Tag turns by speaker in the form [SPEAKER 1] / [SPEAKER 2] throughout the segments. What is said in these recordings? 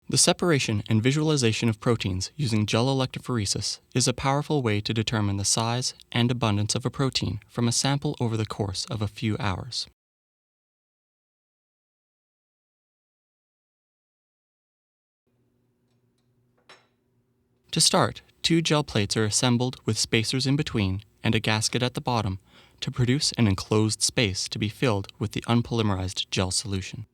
[SPEAKER 1] The separation and visualization of proteins using gel electrophoresis is a powerful way to determine the size and abundance of a protein from a sample over the course of a few hours. To start, 2 gel plates are assembled with spacers in between and a gasket at the bottom to produce an enclosed space to be filled with the unpolymerized gel solution.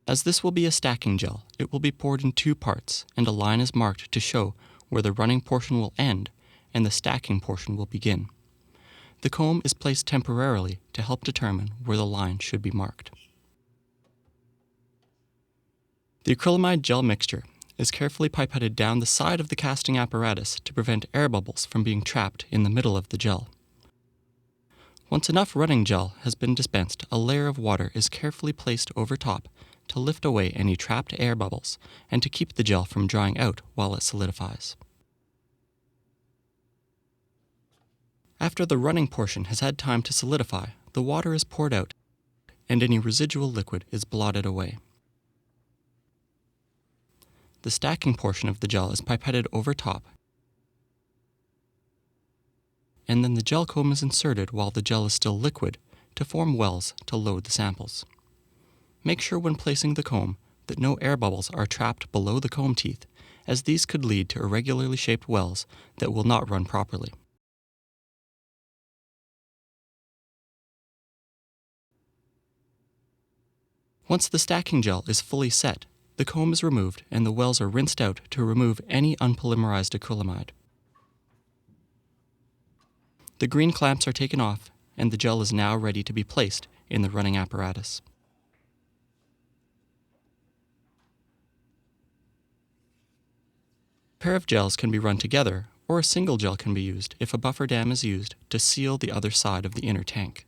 [SPEAKER 1] As this will be a stacking gel, it will be poured in 2 parts, and a line is marked to show where the running portion will end and the stacking portion will begin. The comb is placed temporarily to help determine where the line should be marked. The acrylamide gel mixture is carefully pipetted down the side of the casting apparatus to prevent air bubbles from being trapped in the middle of the gel. Once enough running gel has been dispensed, a layer of water is carefully placed over top to lift away any trapped air bubbles and to keep the gel from drying out while it solidifies. After the running portion has had time to solidify, the water is poured out and any residual liquid is blotted away. The stacking portion of the gel is pipetted over top, and then the gel comb is inserted while the gel is still liquid to form wells to load the samples. Make sure when placing the comb that no air bubbles are trapped below the comb teeth, as these could lead to irregularly shaped wells that will not run properly. Once the stacking gel is fully set, the comb is removed and the wells are rinsed out to remove any unpolymerized acrylamide. The green clamps are taken off and the gel is now ready to be placed in the running apparatus. A pair of gels can be run together, or a single gel can be used if a buffer dam is used to seal the other side of the inner tank.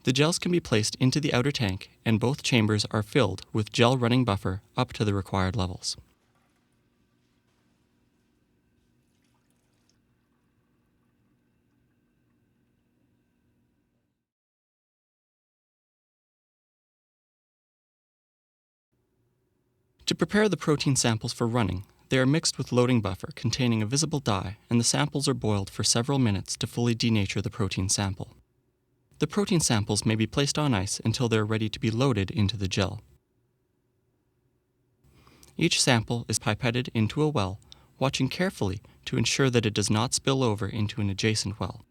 [SPEAKER 1] The gels can be placed into the outer tank and both chambers are filled with gel running buffer up to the required levels. To prepare the protein samples for running, they are mixed with loading buffer containing a visible dye, and the samples are boiled for several minutes to fully denature the protein sample. The protein samples may be placed on ice until they are ready to be loaded into the gel. Each sample is pipetted into a well, watching carefully to ensure that it does not spill over into an adjacent well.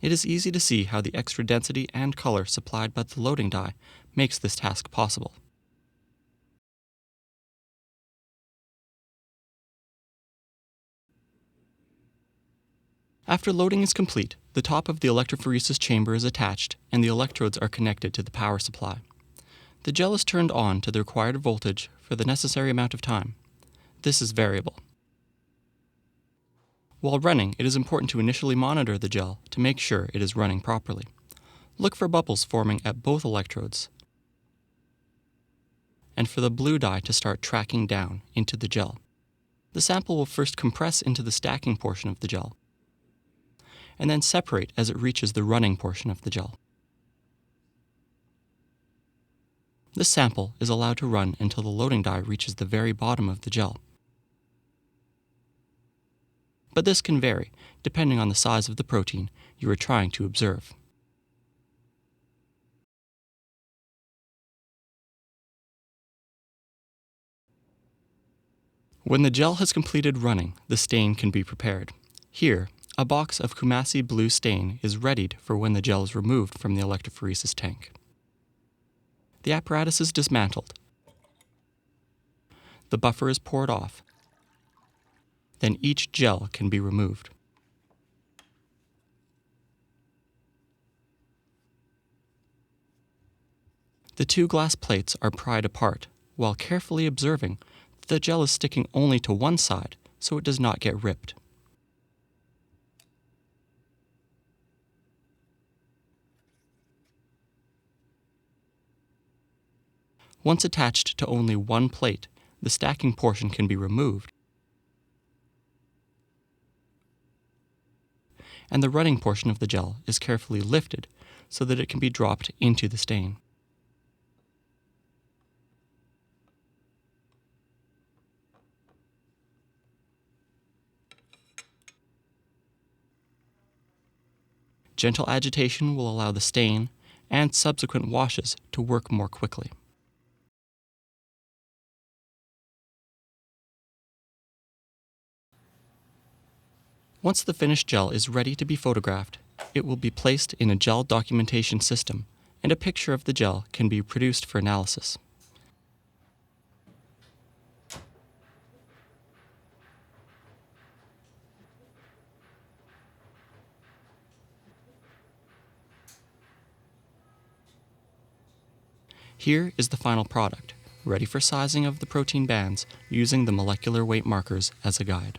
[SPEAKER 1] It is easy to see how the extra density and color supplied by the loading dye makes this task possible. After loading is complete, the top of the electrophoresis chamber is attached and the electrodes are connected to the power supply. The gel is turned on to the required voltage for the necessary amount of time. This is variable. While running, it is important to initially monitor the gel to make sure it is running properly. Look for bubbles forming at both electrodes and for the blue dye to start tracking down into the gel. The sample will first compress into the stacking portion of the gel and then separate as it reaches the running portion of the gel. This sample is allowed to run until the loading dye reaches the very bottom of the gel. But this can vary depending on the size of the protein you are trying to observe. When the gel has completed running, the stain can be prepared. Here, a box of Kumasi blue stain is readied for when the gel is removed from the electrophoresis tank. The apparatus is dismantled. The buffer is poured off. Then each gel can be removed. The 2 glass plates are pried apart, while carefully observing that the gel is sticking only to one side so it does not get ripped. Once attached to only one plate, the stacking portion can be removed and the running portion of the gel is carefully lifted so that it can be dropped into the stain. Gentle agitation will allow the stain and subsequent washes to work more quickly. Once the finished gel is ready to be photographed, it will be placed in a gel documentation system, and a picture of the gel can be produced for analysis. Here is the final product, ready for sizing of the protein bands using the molecular weight markers as a guide.